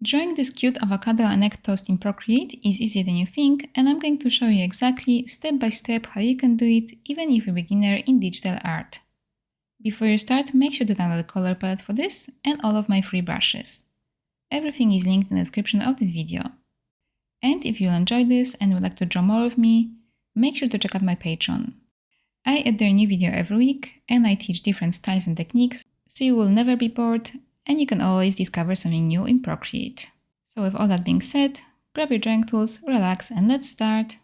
Drawing this cute avocado and egg toast in Procreate is easier than you think, and I'm going to show you exactly step by step how you can do it even if you're a beginner in digital art. Before you start, make sure to download the color palette for this and all of my free brushes. Everything is linked in the description of this video. And if you'll enjoy this and would like to draw more of me, make sure to check out my Patreon. I add there a new video every week and I teach different styles and techniques, so you will never be bored and you can always discover something new in Procreate. So with all that being said, grab your drawing tools, relax, and let's start.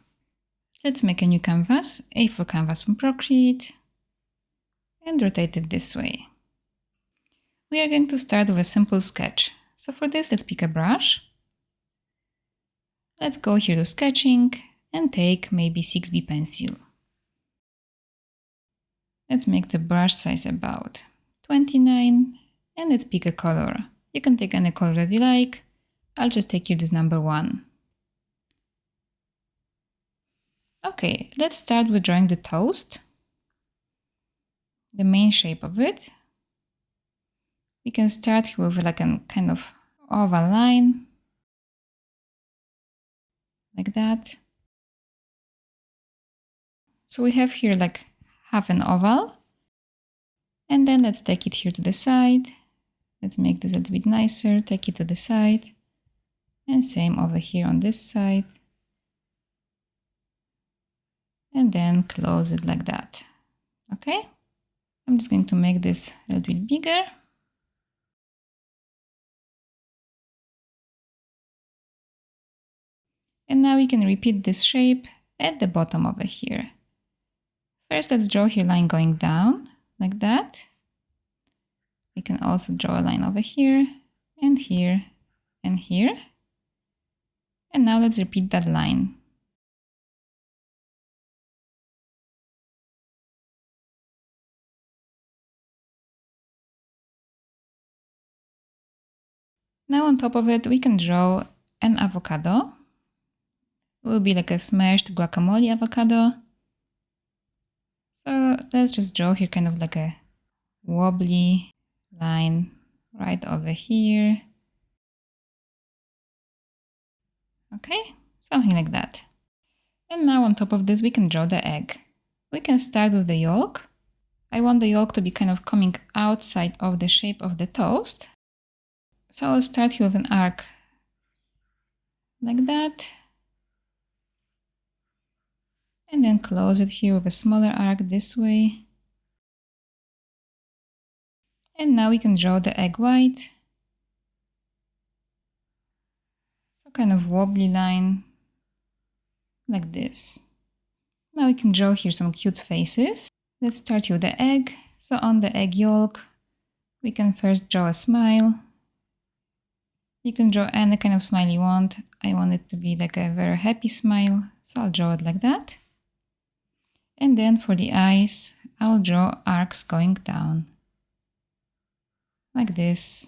Let's make a new canvas, A4 canvas from Procreate, and rotate it this way. We are going to start with a simple sketch. So for this, let's pick a brush. Let's go here to sketching and take maybe 6B pencil. Let's make the brush size about 29 and let's pick a color. You can take any color that you like. I'll just take here this number 1. Okay, let's start with drawing the toast, the main shape of it. We can start here with like a kind of oval line, like that. So we have here like half an oval, and then let's take it here to the side. Let's make this a little bit nicer, take it to the side, and same over here on this side, and then close it like that. Okay, I'm just going to make this a little bit bigger. And now we can repeat this shape at the bottom over here. First, let's draw here a line going down, like that. We can also draw a line over here, and here, and here. And now let's repeat that line. Now on top of it, we can draw an avocado. It will be like a smashed guacamole avocado. So let's just draw here kind of like a wobbly line right over here. Okay, something like that. And now on top of this, we can draw the egg. We can start with the yolk. I want the yolk to be kind of coming outside of the shape of the toast. So I'll start here with an arc like that. And then close it here with a smaller arc this way. And now we can draw the egg white. So kind of wobbly line like this. Now we can draw here some cute faces. Let's start here with the egg. So on the egg yolk, we can first draw a smile. You can draw any kind of smile you want. I want it to be like a very happy smile, so I'll draw it like that. And then for the eyes, I'll draw arcs going down, like this.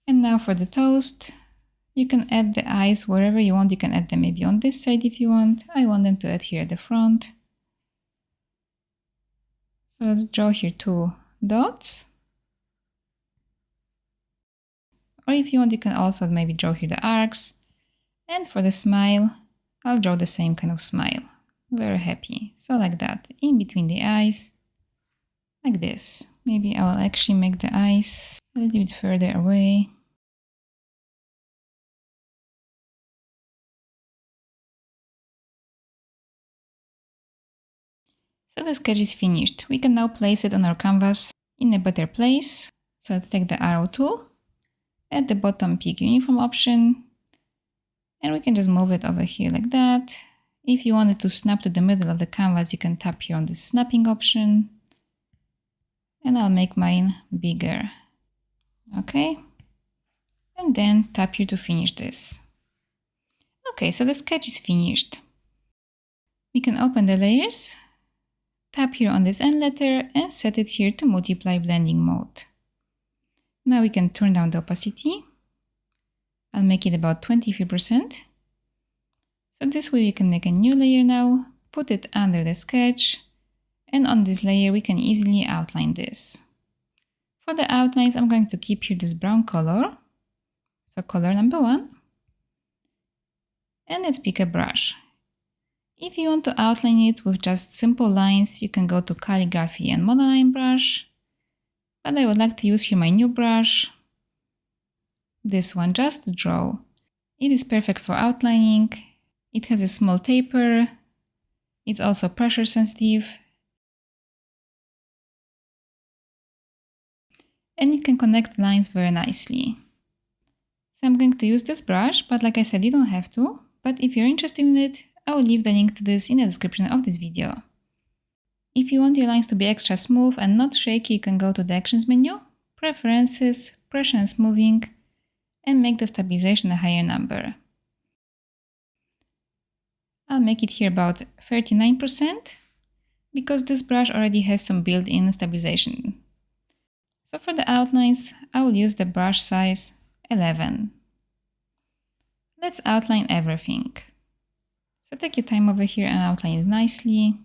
And now for the toast, you can add the eyes wherever you want. You can add them maybe on this side if you want. I want them to add here at the front. So let's draw here 2 dots. Or if you want, you can also maybe draw here the arcs. And for the smile, I'll draw the same kind of smile. Very happy. So like that, in between the eyes, like this. Maybe I will actually make the eyes a little bit further away. So the sketch is finished. We can now place it on our canvas in a better place. So let's take the arrow tool. At the bottom, pick uniform option. And we can just move it over here like that. If you want it to snap to the middle of the canvas, you can tap here on the snapping option. And I'll make mine bigger. Okay. And then tap here to finish this. Okay, so the sketch is finished. We can open the layers, tap here on this end letter and set it here to multiply blending mode. Now we can turn down the opacity. I'll make it about 23%. So this way we can make a new layer now, put it under the sketch, and on this layer we can easily outline this. For the outlines, I'm going to keep here this brown color. So So color number 1. And let's pick a brush. If you want to outline it with just simple lines, you can go to calligraphy and monoline brush. But I would like to use here my new brush, this one, just to draw. It is perfect for outlining. It has a small taper. It's also pressure sensitive. And it can connect lines very nicely. So I'm going to use this brush, but like I said, you don't have to. But if you're interested in it, I will leave the link to this in the description of this video. If you want your lines to be extra smooth and not shaky, you can go to the Actions menu, Preferences, Pressure and Smoothing, and make the stabilization a higher number. I'll make it here about 39% because this brush already has some built-in stabilization. So for the outlines, I will use the brush size 11. Let's outline everything. So take your time over here and outline it nicely.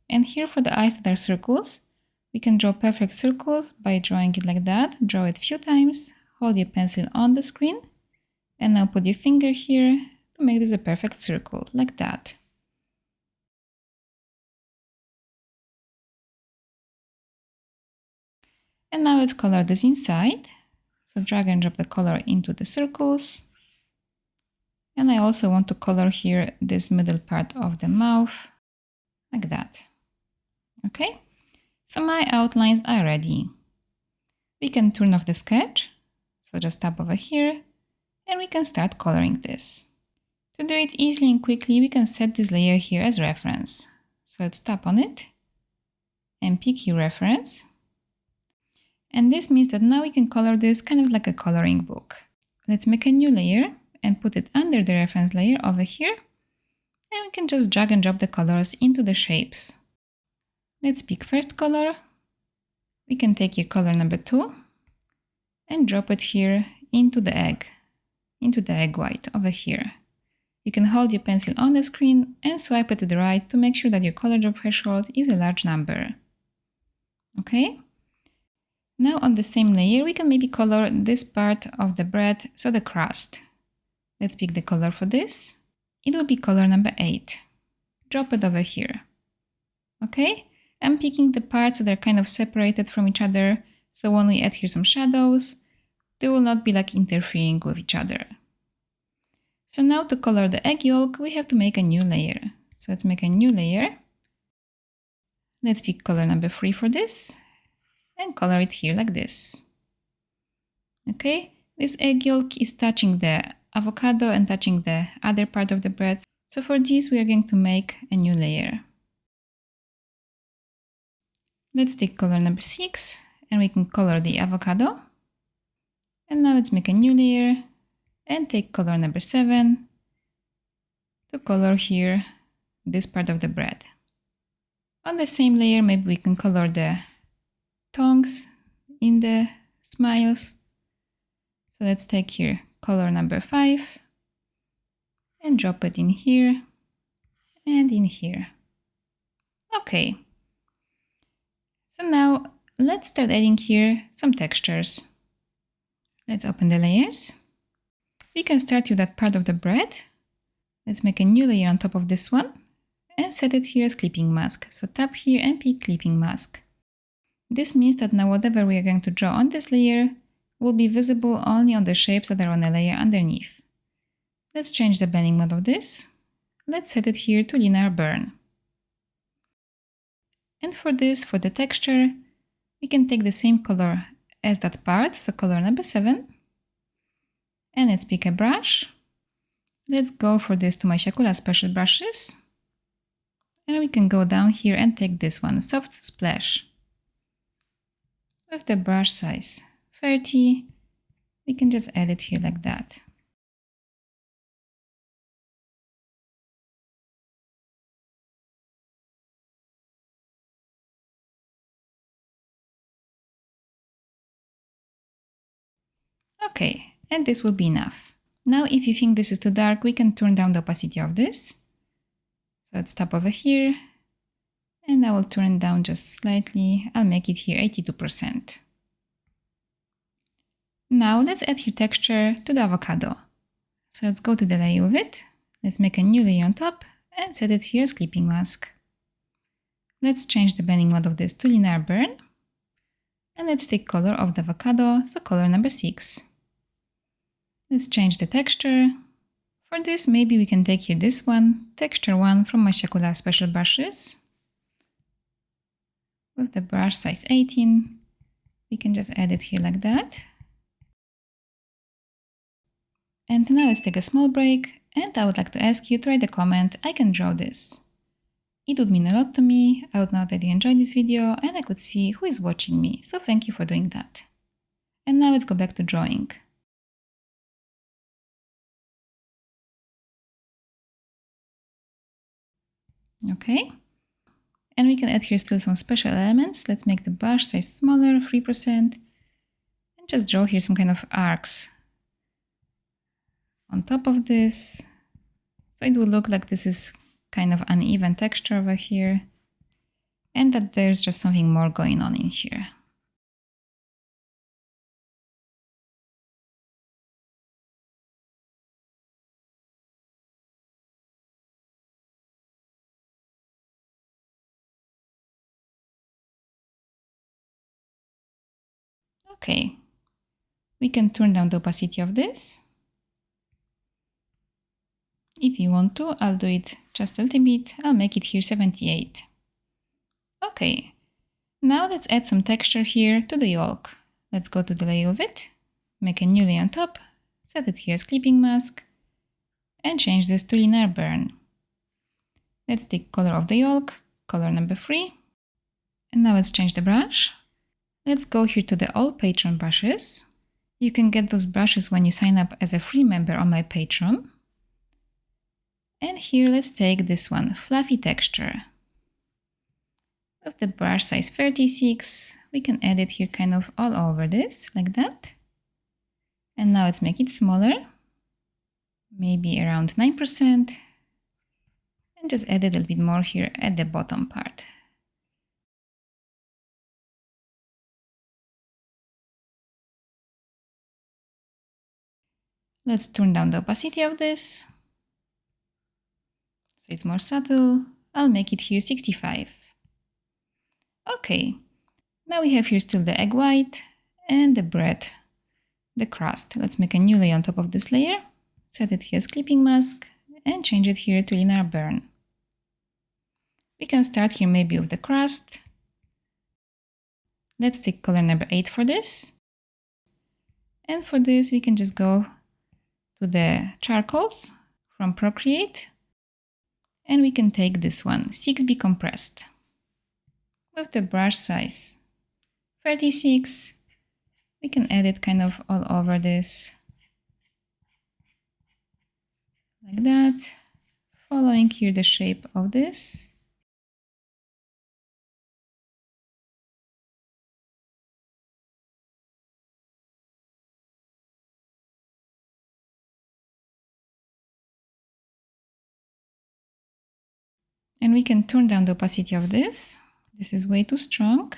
And here for the eyes that are circles, we can draw perfect circles by drawing it like that. Draw it a few times, hold your pencil on the screen, and now put your finger here to make this a perfect circle, like that. And now let's color this inside. So drag and drop the color into the circles. And I also want to color here this middle part of the mouth, like that. Okay, so my outlines are ready. We can turn off the sketch, so just tap over here, and we can start coloring this. To do it easily and quickly, we can set this layer here as reference. So let's tap on it and pick your reference. And this means that now we can color this kind of like a coloring book. Let's make a new layer and put it under the reference layer over here. And we can just drag and drop the colors into the shapes. Let's pick first color. We can take your color number 2 and drop it here into the egg white over here. You can hold your pencil on the screen and swipe it to the right to make sure that your color drop threshold is a large number. Okay? Now on the same layer, we can maybe color this part of the bread, so the crust. Let's pick the color for this. It will be color number 8. Drop it over here. Okay? I'm picking the parts that are kind of separated from each other, so when we add here some shadows, they will not be like interfering with each other. So now to color the egg yolk, we have to make a new layer. So let's make a new layer. Let's pick color number 3 for this and color it here like this. Okay, this egg yolk is touching the avocado and touching the other part of the bread. So for this, we are going to make a new layer. Let's take color number 6 and we can color the avocado. And now let's make a new layer and take color number 7 to color here this part of the bread. On the same layer, maybe we can color the tongues in the smiles. So let's take here color number 5 and drop it in here and in here. Okay. So now let's start adding here some textures. Let's open the layers. We can start with that part of the bread. Let's make a new layer on top of this one and set it here as clipping mask. So tap here and pick clipping mask. This means that now whatever we are going to draw on this layer will be visible only on the shapes that are on the layer underneath. Let's change the blending mode of this. Let's set it here to linear burn. And for this, for the texture, we can take the same color as that part, so color number 7. And let's pick a brush. Let's go for this to my siakulaart special brushes. And we can go down here and take this one, Soft Splash. With the brush size 30, we can just add it here like that. Okay, and this will be enough. Now, if you think this is too dark, we can turn down the opacity of this. So let's tap over here, and I will turn it down just slightly. I'll make it here 82%. Now let's add here texture to the avocado. So let's go to the layer of it. Let's make a new layer on top and set it here as clipping mask. Let's change the blending mode of this to linear burn. And let's take color of the avocado, so color number 6. Let's change the texture. For this, maybe we can take here this one, texture 1 from my siakulaart special brushes. With the brush size 18, we can just add it here like that. And now let's take a small break, and I would like to ask you to write a comment, I can draw this. It would mean a lot to me. I would know that you enjoyed this video and I could see who is watching me, so thank you for doing that. And now let's go back to drawing. Okay, and we can add here still some special elements. Let's make the brush size smaller, 3%, and just draw here some kind of arcs on top of this. So it will look like this is kind of uneven texture over here, and that there's just something more going on in here. Okay, we can turn down the opacity of this. If you want to, I'll do it just a little bit. I'll make it here 78. Okay, now let's add some texture here to the yolk. Let's go to the layer of it, make a new layer on top, set it here as clipping mask, and change this to linear burn. Let's take color of the yolk, color number 3. And now let's change the brush. Let's go here to the all Patreon brushes. You can get those brushes when you sign up as a free member on my Patreon. And here let's take this one, Fluffy Texture. With the brush size 36, we can add it here kind of all over this, like that. And now let's make it smaller, maybe around 9%. And just add a little bit more here at the bottom part. Let's turn down the opacity of this, so it's more subtle. I'll make it here 65. Okay, now we have here still the egg white and the bread, the crust. Let's make a new layer on top of this layer, set it here as clipping mask, and change it here to linear burn. We can start here maybe with the crust. Let's take color number 8 for this. And for this, we can just go to the charcoals from Procreate, and we can take this one, 6B compressed. With the brush size 36, we can add it kind of all over this, like that, following here the shape of this. And we can turn down the opacity of this. This is way too strong.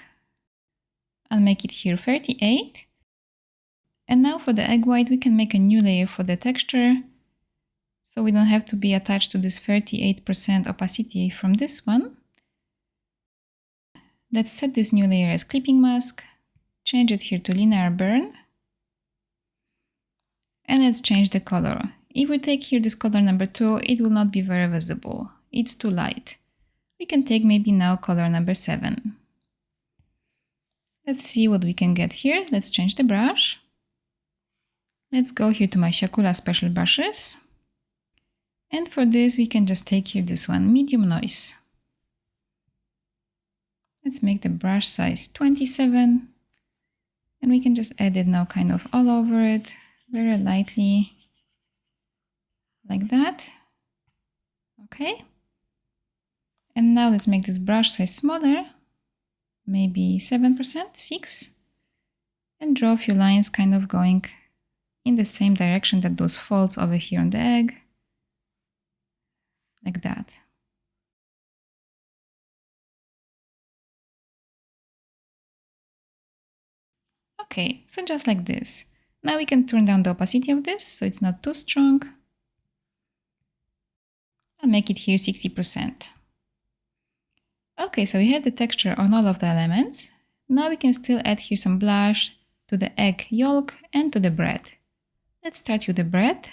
I'll make it here 38. And now for the egg white, we can make a new layer for the texture. So we don't have to be attached to this 38% opacity from this one. Let's set this new layer as clipping mask. Change it here to linear burn. And let's change the color. If we take here this color number 2, it will not be very visible. It's too light. We can take maybe now color number 7. Let's see what we can get here. Let's change the brush. Let's go here to my Siakulaart special brushes. And for this, we can just take here this one, medium noise. Let's make the brush size 27. And we can just add it now kind of all over it, very lightly, like that. Okay. And now let's make this brush size smaller, maybe 7%, 6. And draw a few lines kind of going in the same direction that those folds over here on the egg, like that. Okay, so just like this. Now we can turn down the opacity of this so it's not too strong. I'll make it here 60%. Okay, so we have the texture on all of the elements. Now we can still add here some blush to the egg yolk and to the bread. Let's start with the bread.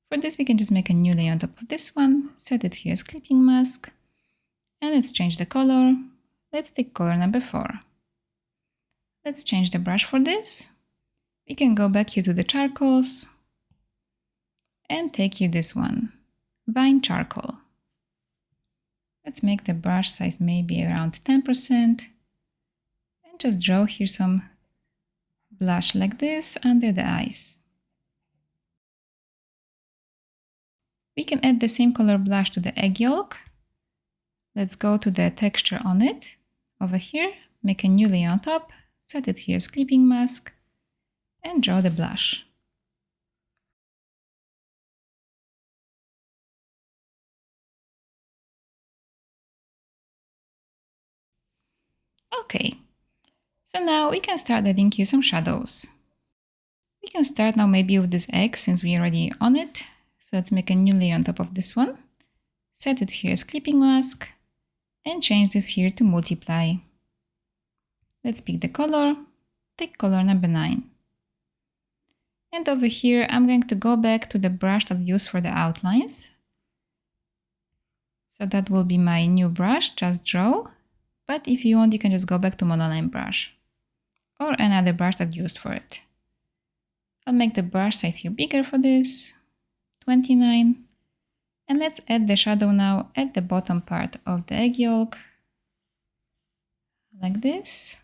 For this we can just make a new layer on top of this one, set it here as clipping mask, and let's change the color. Let's take color number 4. Let's change the brush for this. We can go back here to the charcoals and take here this one, vine charcoal. Let's make the brush size maybe around 10% and just draw here some blush like this under the eyes. We can add the same color blush to the egg yolk. Let's go to the texture on it, over here, make a new layer on top, set it here as clipping mask, and draw the blush. Okay, so now we can start adding here some shadows. We can start now maybe with this egg since we already on it. So let's make a new layer on top of this one, set it here as clipping mask, and change this here to multiply. Let's pick the color, take color number 9. And over here, I'm going to go back to the brush that I used for the outlines. So that will be my new brush, just draw. But if you want, you can just go back to monoline brush or another brush that I used for it. I'll make the brush size here bigger for this, 29. And let's add the shadow now at the bottom part of the egg yolk, like this,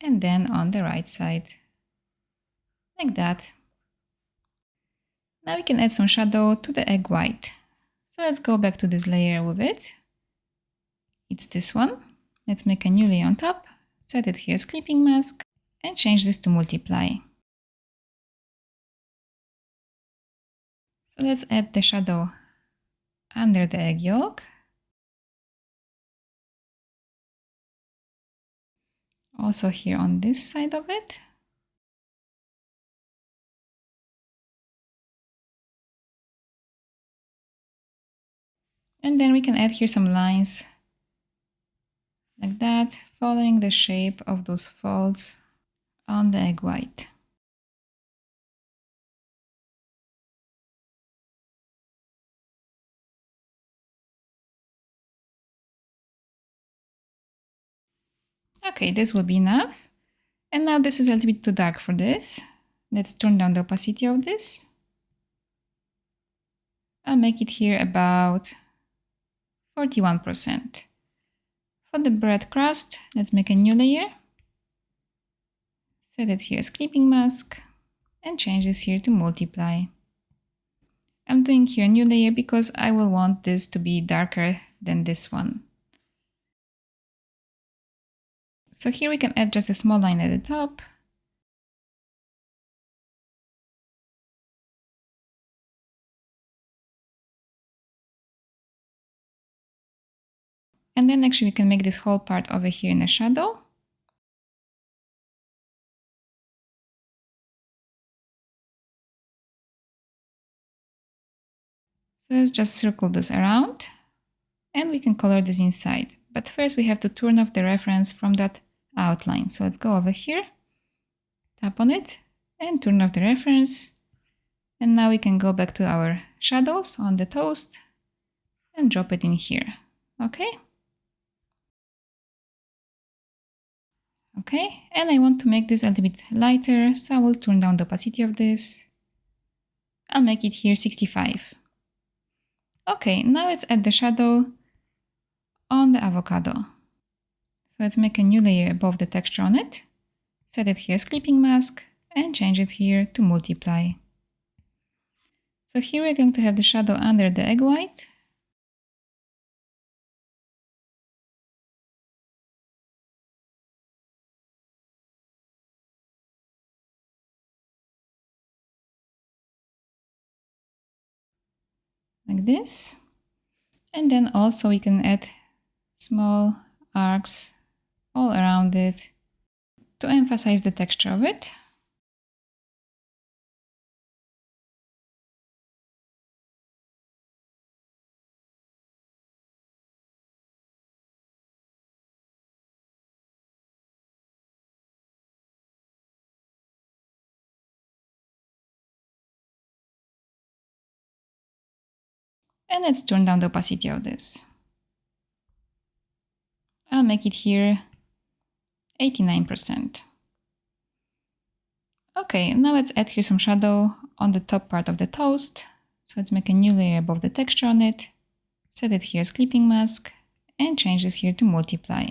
and then on the right side, like that. Now we can add some shadow to the egg white. So let's go back to this layer with it. It's this one. Let's make a new layer on top, set it here as clipping mask, and change this to multiply. So let's add the shadow under the egg yolk. Also here on this side of it. And then we can add here some lines like that, following the shape of those folds on the egg white. Okay, this will be enough. And now this is a little bit too dark for this. Let's turn down the opacity of this. I'll make it here about 41%. For the bread crust, let's make a new layer. Set it here as clipping mask and change this here to multiply. I'm doing here a new layer because I will want this to be darker than this one. So here we can add just a small line at the top. And then actually we can make this whole part over here in a shadow. So let's just circle this around and we can color this inside. But first we have to turn off the reference from that outline. So let's go over here, tap on it and turn off the reference. And now we can go back to our shadows on the toast and drop it in here. Okay. Okay, and I want to make this a little bit lighter, so I will turn down the opacity of this. I'll make it here 65. Okay, now let's add the shadow on the avocado. So let's make a new layer above the texture on it. Set it here as clipping mask and change it here to multiply. So here we're going to have the shadow under the egg white. Like this. And then also we can add small arcs all around it to emphasize the texture of it. And let's turn down the opacity of this. I'll make it here 89%. Okay, now let's add here some shadow on the top part of the toast. So let's make a new layer above the texture on it. Set it here as clipping mask and change this here to multiply.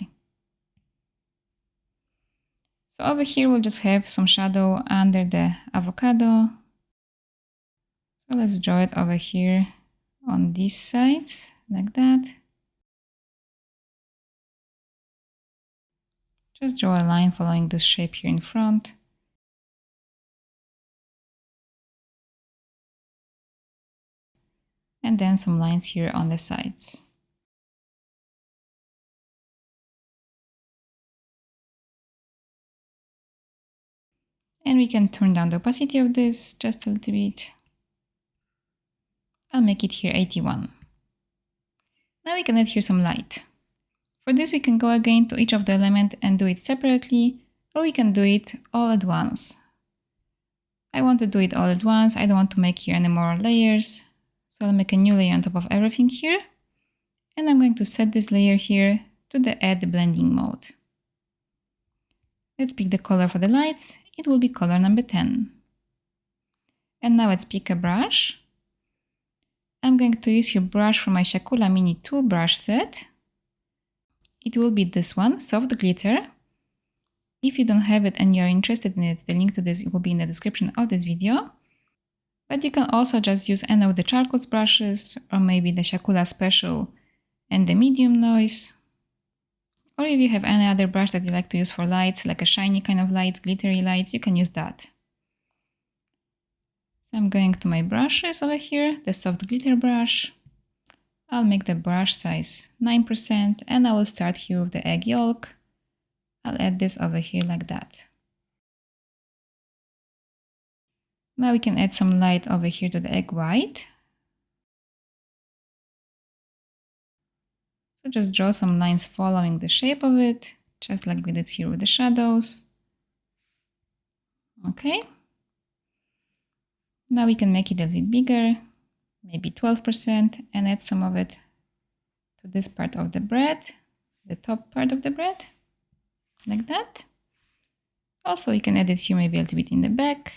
So over here we'll just have some shadow under the avocado. So let's draw it over here on these sides, like that. Just draw a line following this shape here in front. And then some lines here on the sides. And we can turn down the opacity of this just a little bit. I'll make it here 81. Now we can add here some light. For this we can go again to each of the elements and do it separately, or we can do it all at once. I want to do it all at once, I don't want to make here any more layers. So I'll make a new layer on top of everything here. And I'm going to set this layer here to the add blending mode. Let's pick the color for the lights. It will be color number 10. And now let's pick a brush. I'm going to use your brush from my Siakula Mini 2 brush set. It will be this one, Soft Glitter. If you don't have it and you are interested in it, the link to this will be in the description of this video. But you can also just use any of the charcoal brushes, or maybe the Siakula Special and the medium noise. Or if you have any other brush that you like to use for lights, like a shiny kind of lights, glittery lights, you can use that. So I'm going to my brushes over here, the soft glitter brush. I'll make the brush size 9% and I will start here with the egg yolk. I'll add this over here like that. Now we can add some light over here to the egg white. So just draw some lines following the shape of it, just like we did here with the shadows. Okay. Now we can make it a little bit bigger, maybe 12%, and add some of it to this part of the bread, the top part of the bread, like that. Also, we can add it here maybe a little bit in the back.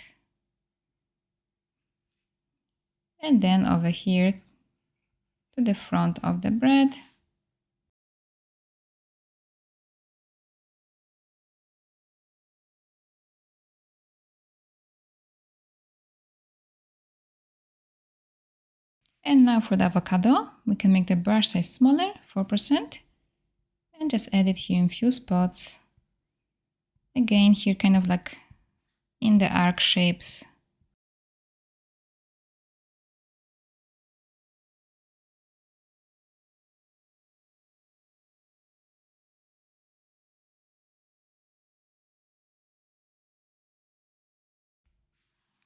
And then over here to the front of the bread. And now for the avocado, we can make the brush size smaller, 4%, and just add it here in few spots. Again, here kind of like in the arc shapes.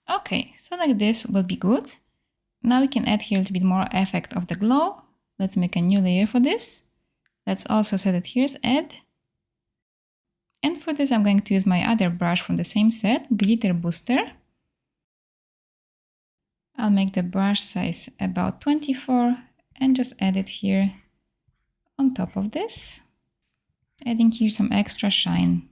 Okay, so like this will be good. Now we can add here a little bit more effect of the glow. Let's make a new layer for this. Let's also set it here as add. And for this I'm going to use my other brush from the same set, Glitter Booster. I'll make the brush size about 24 and just add it here on top of this, adding here some extra shine.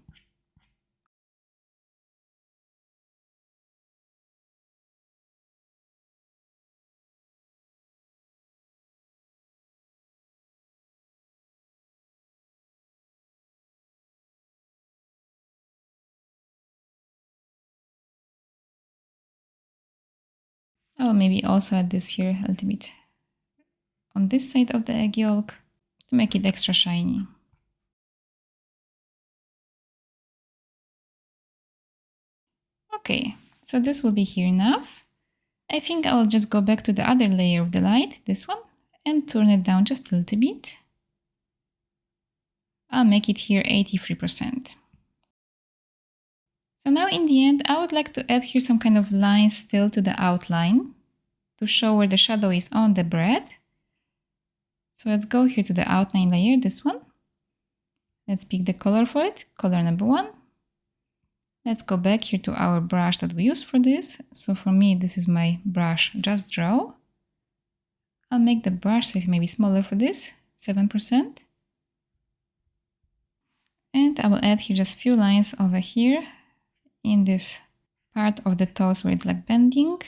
I will maybe also add this here a little bit on this side of the egg yolk to make it extra shiny. Okay, so this will be here enough. I think I will just go back to the other layer of the light, this one, and turn it down just a little bit. I'll make it here 83%. So now in the end, I would like to add here some kind of line still to the outline to show where the shadow is on the bread. So let's go here to the outline layer, this one. Let's pick the color for it, color number 1. Let's go back here to our brush that we used for this. So for me, this is my brush Just Draw. I'll make the brush size maybe smaller for this, 7%. And I will add here just a few lines over here in this part of the toes where it's like bending.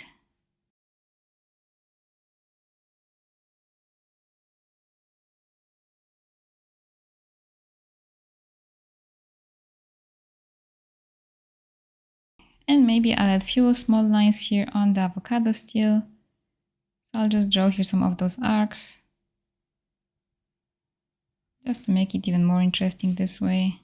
And maybe I'll add a few small lines here on the avocado still. So I'll just draw here some of those arcs, just to make it even more interesting this way.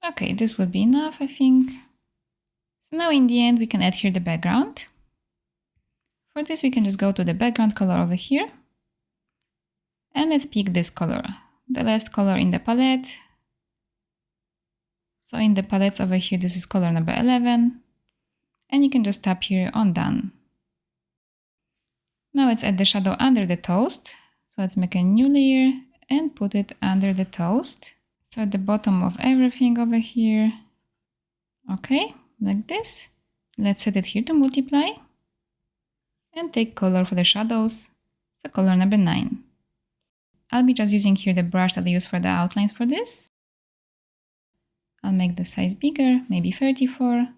Okay, this would be enough, I think. So now in the end, we can add here the background. For this, we can just go to the background color over here. And let's pick this color, the last color in the palette. So in the palettes over here, this is color number 11. And you can just tap here on Done. Now let's add the shadow under the toast. So let's make a new layer and put it under the toast. So at the bottom of everything over here. Okay, like this. Let's set it here to multiply. And take color for the shadows. So color number 9. I'll be just using here the brush that I use for the outlines for this. I'll make the size bigger, maybe 34.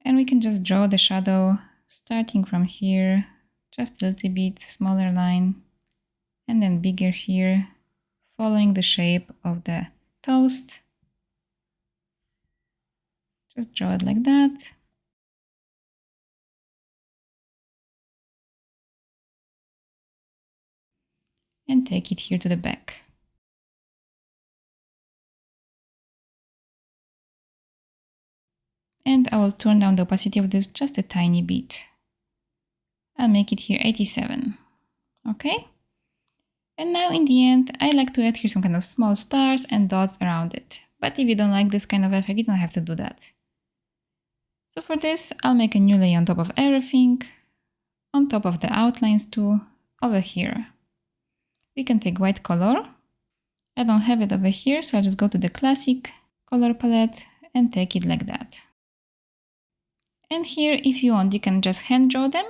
And we can just draw the shadow starting from here, just a little bit smaller line, and then bigger here, following the shape of the toast. Just draw it like that. And take it here to the back. And I will turn down the opacity of this just a tiny bit. I'll make it here 87. Okay? And now in the end, I like to add here some kind of small stars and dots around it. But if you don't like this kind of effect, you don't have to do that. So for this, I'll make a new layer on top of everything, on top of the outlines too, over here. We can take white color. I don't have it over here, so I'll just go to the classic color palette and take it like that. And here, if you want, you can just hand draw them,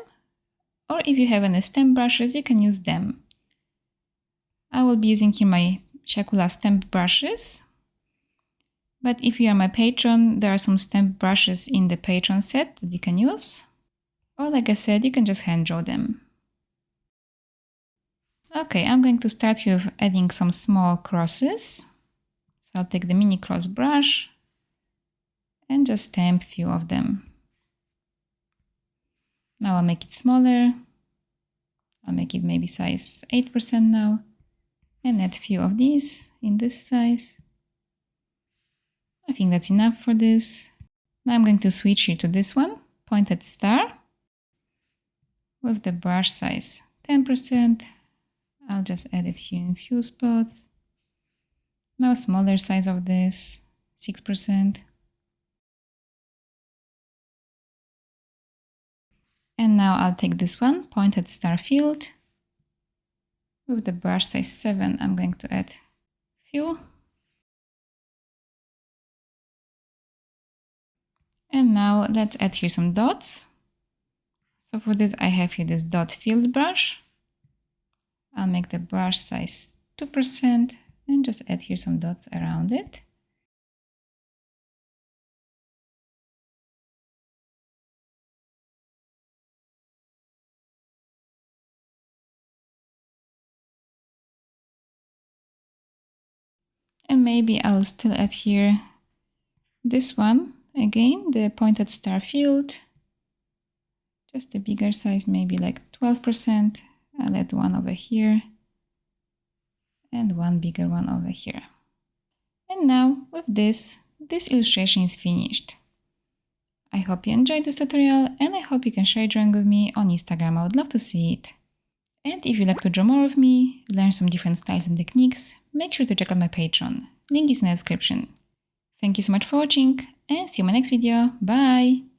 or if you have any stamp brushes, you can use them. I will be using here my siakulaart stamp brushes. But if you are my patron, there are some stamp brushes in the patron set that you can use. Or like I said, you can just hand draw them. Okay, I'm going to start here with adding some small crosses. So I'll take the mini cross brush and just stamp a few of them. Now I'll make it smaller. I'll make it maybe size 8% now. And add a few of these in this size. I think that's enough for this. Now I'm going to switch here to this one, pointed star. With the brush size 10%. I'll just add it here in a few spots. Now a smaller size of this, 6%. And now I'll take this one, pointed star field. With the brush size 7, I'm going to add a few. And now let's add here some dots. So for this, I have here this dot filled brush. I'll make the brush size 2% and just add here some dots around it. And maybe I'll still add here this one, again, the pointed star field. Just a bigger size, maybe like 12%. I'll add one over here and one bigger one over here. And now with this illustration is finished. I hope you enjoyed this tutorial and I hope you can share drawing with me on Instagram. I would love to see it. And if you'd like to draw more with me, learn some different styles and techniques, make sure to check out my Patreon. Link is in the description. Thank you so much for watching and see you in my next video. Bye!